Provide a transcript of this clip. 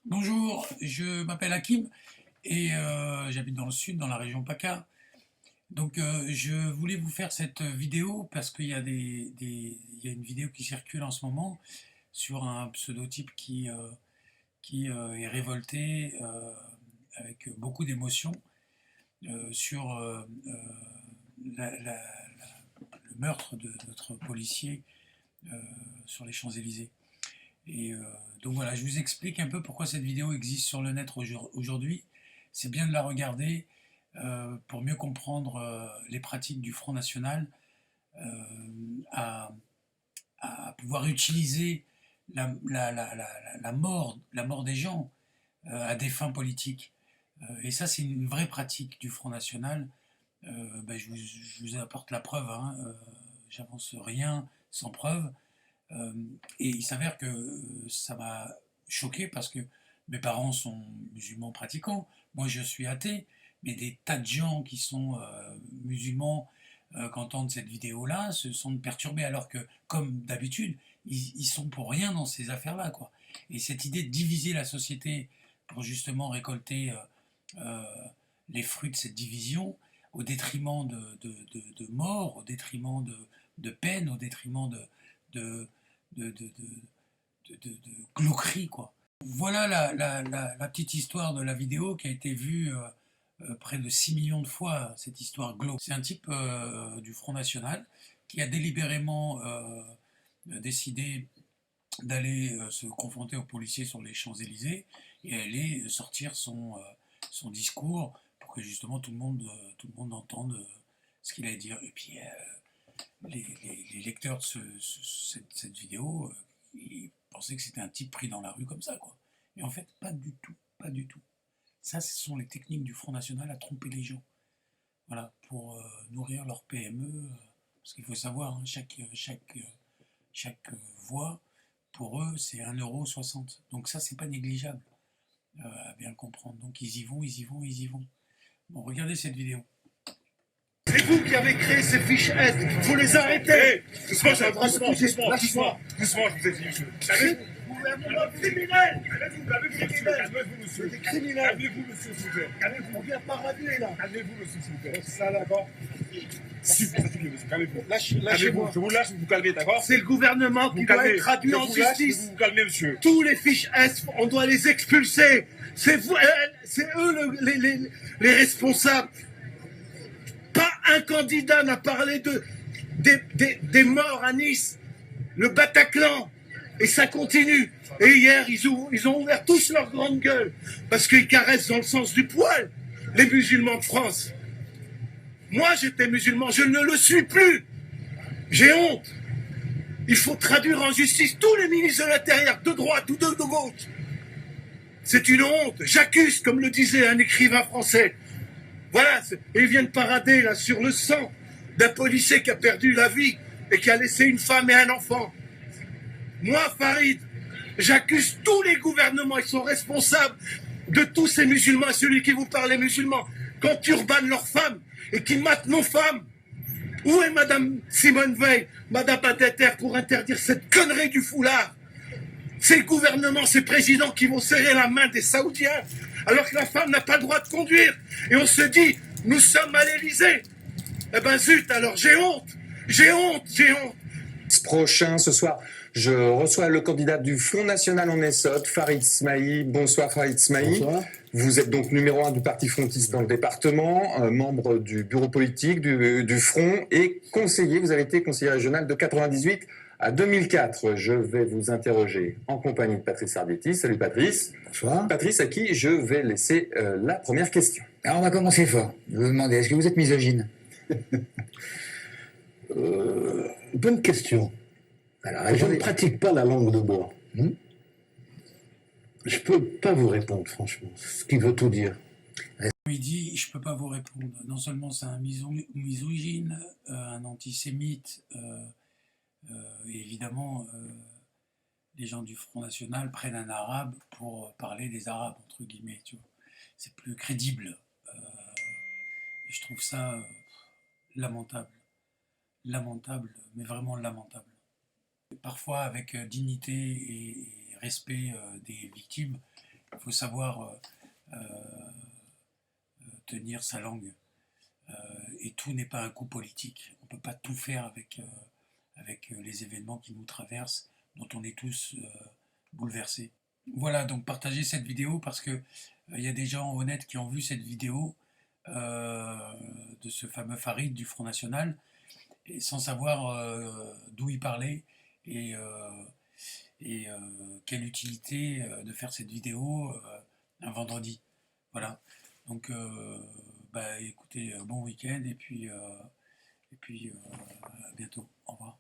Bonjour, je m'appelle Hakim et j'habite dans le sud, dans la région PACA. Donc je voulais vous faire cette vidéo parce qu'il y a il y a une vidéo qui circule en ce moment sur un pseudotype qui est révolté avec beaucoup d'émotions sur le meurtre de notre policier euh, sur les Champs-Élysées. Et donc voilà, je vous explique un peu pourquoi cette vidéo existe sur le net aujourd'hui. C'est bien de la regarder pour mieux comprendre les pratiques du Front National, à, à pouvoir utiliser la mort des gens à des fins politiques. Et ça, c'est une vraie pratique du Front National. Je vous apporte la preuve, hein, j'avance rien sans preuve. Euh, et il s'avère que ça m'a choqué parce que mes parents sont musulmans pratiquants, moi je suis athée, mais des tas de gens qui sont musulmans qui entendent cette vidéo-là se sentent perturbés alors que, comme d'habitude, ils sont pour rien dans ces affaires-là, quoi. Et cette idée de diviser la société pour justement récolter euh, les fruits de cette division au détriment de morts, au détriment de peine, au détriment de, de glauquerie, quoi. Voilà la petite histoire de la vidéo qui a été vue près de 6 millions de fois, cette histoire glauque. C'est un type du Front National qui a délibérément décidé d'aller se confronter aux policiers sur les Champs-Élysées et aller sortir son discours pour que justement tout le monde entende ce qu'il a à dire. Et puis les lecteurs de cette vidéo, ils pensaient que c'était un type pris dans la rue comme ça, quoi. Et en fait, pas du tout, pas du tout. Ça, ce sont les techniques du Front National à tromper les gens. Voilà, pour nourrir leur PME. Parce qu'il faut savoir, hein, chaque voix, pour eux, c'est 1,60 €. Donc ça, c'est pas négligeable, à bien le comprendre. Donc ils y vont, ils y vont, ils y vont. Bon, regardez cette vidéo. C'est vous qui avez créé ces fiches S, faut les arrêter. Hey, doucement, doucement, doucement, je vous ai dit, monsieur. Gouvernement criminel. Calmez-vous, monsieur. Des criminels. Calmez-vous, monsieur, s'il vous plaît. On vient parader là. Calmez-vous, monsieur, s'il vous plaît. Ça d'accord. Ça suffit, monsieur, calmez-vous. Lâchez-moi. Je vous lâche, vous vous calmez, d'accord? C'est le gouvernement qui doit être traduit en justice. Vous vous calmez, monsieur. Tous les fiches S, on doit les expulser. C'est vous, c'est eux les responsables. Pas un candidat n'a parlé des morts à Nice, le Bataclan, et ça continue. Et hier, ils ont ouvert tous leur grande gueule, parce qu'ils caressent dans le sens du poil les musulmans de France. Moi, j'étais musulman, je ne le suis plus. J'ai honte. Il faut traduire en justice tous les ministres de l'Intérieur, de droite ou de gauche. C'est une honte. J'accuse, comme le disait un écrivain français. Voilà, et ils viennent parader là sur le sang d'un policier qui a perdu la vie et qui a laissé une femme et un enfant. Moi, Farid, j'accuse tous les gouvernements, ils sont responsables de tous ces musulmans, celui qui vous parle est musulman, quand turbanent leurs femmes et qui matent nos femmes. Où est Madame Simone Veil, Madame Badinter pour interdire cette connerie du foulard? C'est le gouvernement, ces présidents qui vont serrer la main des Saoudiens alors que la femme n'a pas le droit de conduire. Et on se dit, nous sommes à l'Élysée. Eh ben zut, alors j'ai honte. J'ai honte, j'ai honte. Prochain, ce soir, je reçois le candidat du Front National en Essonne, Farid Smaï. Bonsoir Farid Smaï. Bonsoir. Vous êtes donc numéro 1 du parti frontiste dans le département, membre du bureau politique du Front et conseiller. Vous avez été conseiller régional de 98 à 2004. Je vais vous interroger en compagnie de Patrice Arditi. Salut Patrice. Bonsoir. Patrice, à qui je vais laisser la première question. Alors on va commencer fort. Je vais vous demander, est-ce que vous êtes misogyne? Bonne question. Alors, Je ne pratique pas la langue de bois. Je peux pas vous répondre, franchement. Ce qui veut tout dire. Il dit, je peux pas vous répondre. Non seulement c'est un misogyne, un antisémite, et évidemment, les gens du Front National prennent un arabe pour parler des arabes, entre guillemets, tu vois. C'est plus crédible. Et je trouve ça lamentable. Lamentable, mais vraiment lamentable. Parfois, avec dignité et respect des victimes, il faut savoir tenir sa langue. Et tout n'est pas un coup politique. On ne peut pas tout faire avec les événements qui nous traversent, dont on est tous bouleversés. Voilà, donc partagez cette vidéo parce que il y a des gens honnêtes qui ont vu cette vidéo de ce fameux Farid du Front National, et sans savoir d'où il parlait et quelle utilité de faire cette vidéo un vendredi. Voilà. Donc, écoutez, bon week-end et puis à bientôt. Au revoir.